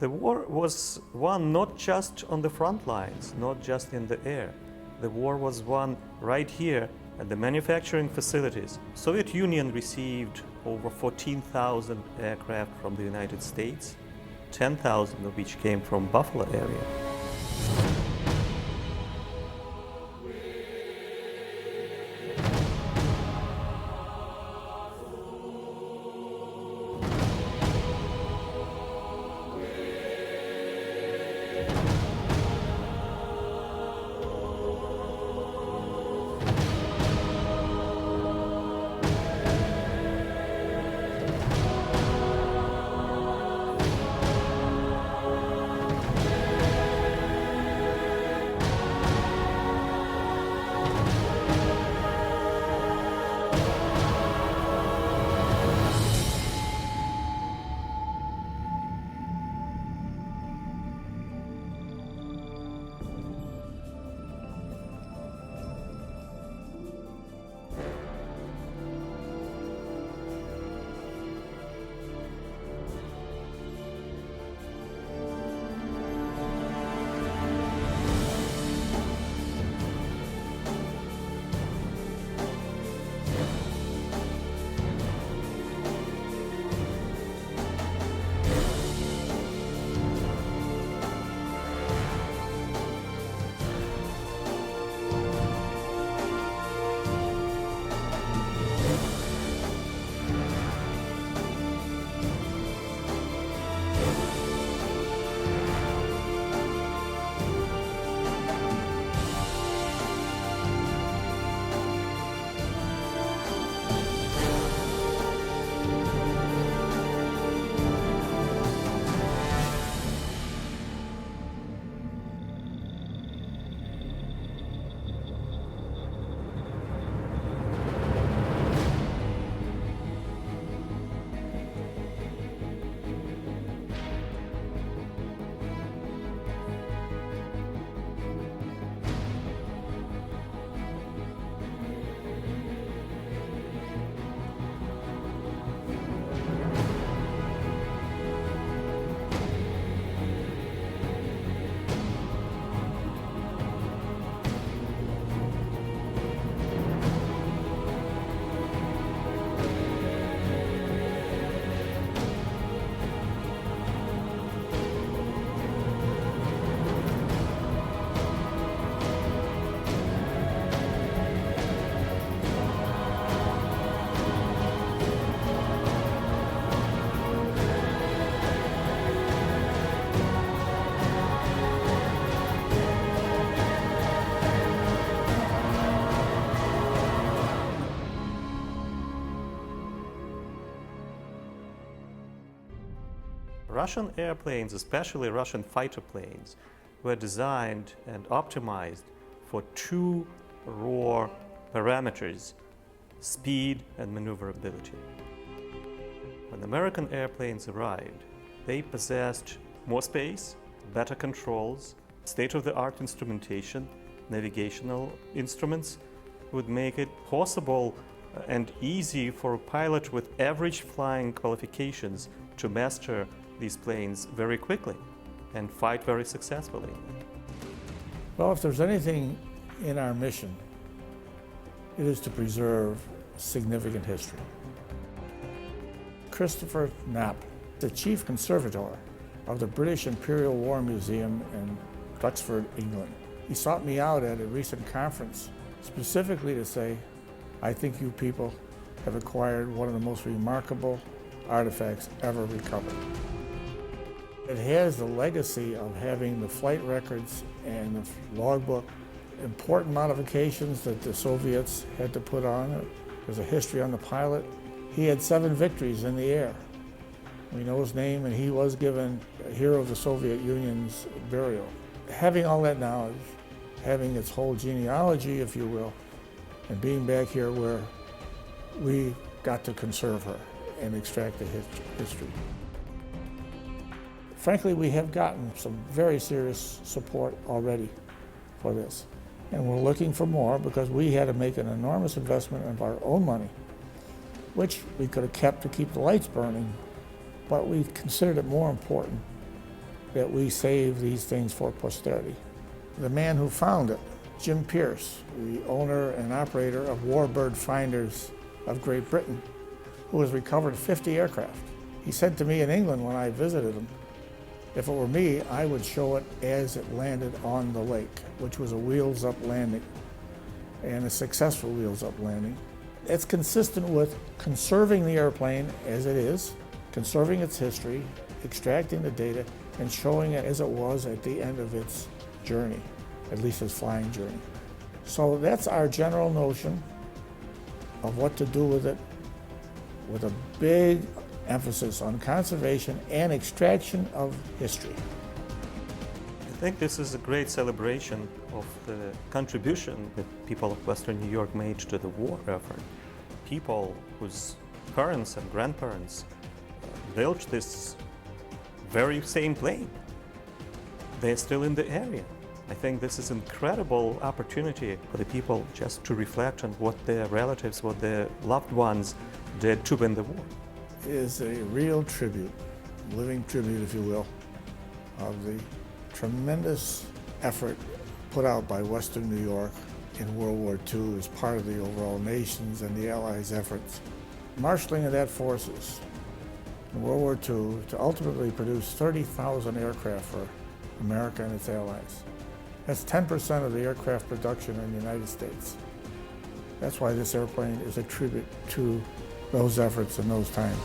The war was won not just on the front lines, not just in the air. The war was won right here at the manufacturing facilities. Soviet Union received over 14,000 aircraft from the United States, 10,000 of which came from Buffalo area. Russian airplanes, especially Russian fighter planes, were designed and optimized for two raw parameters: speed and maneuverability. When American airplanes arrived, they possessed more space, better controls, state-of-the-art instrumentation, navigational instruments would make it possible and easy for a pilot with average flying qualifications to master these planes very quickly and fight very successfully. Well, if there's anything in our mission, it is to preserve significant history. Christopher Knapp, the chief conservator of the British Imperial War Museum in Duxford, England, he sought me out at a recent conference specifically to say, I think you people have acquired one of the most remarkable artifacts ever recovered. It has the legacy of having the flight records and the logbook, important modifications that the Soviets had to put on it. There's a history on the pilot. He had 7 victories in the air. We know his name, and he was given a Hero of the Soviet Union's burial. Having all that knowledge, having its whole genealogy, if you will, and being back here where we got to conserve her and extract the history. Frankly, we have gotten some very serious support already for this. And we're looking for more because we had to make an enormous investment of our own money, which we could have kept to keep the lights burning, but we considered it more important that we save these things for posterity. The man who found it, Jim Pierce, the owner and operator of Warbird Finders of Great Britain, who has recovered 50 aircraft. He said to me in England when I visited him, if it were me, I would show it as it landed on the lake, which was a wheels-up landing, and a successful wheels-up landing. It's consistent with conserving the airplane as it is, conserving its history, extracting the data, and showing it as it was at the end of its journey, at least its flying journey. So that's our general notion of what to do with it, with a big emphasis on conservation and extraction of history. I think this is a great celebration of the contribution that people of Western New York made to the war effort. People whose parents and grandparents built this very same plane. They're still in the area. I think this is an incredible opportunity for the people just to reflect on what their relatives, what their loved ones did to win the war. It is a real tribute, living tribute, if you will, of the tremendous effort put out by Western New York in World War II as part of the overall nation's and the Allies' efforts. Marshalling of that forces in World War II to ultimately produce 30,000 aircraft for America and its allies. That's 10% of the aircraft production in the United States. That's why this airplane is a tribute to those efforts in those times.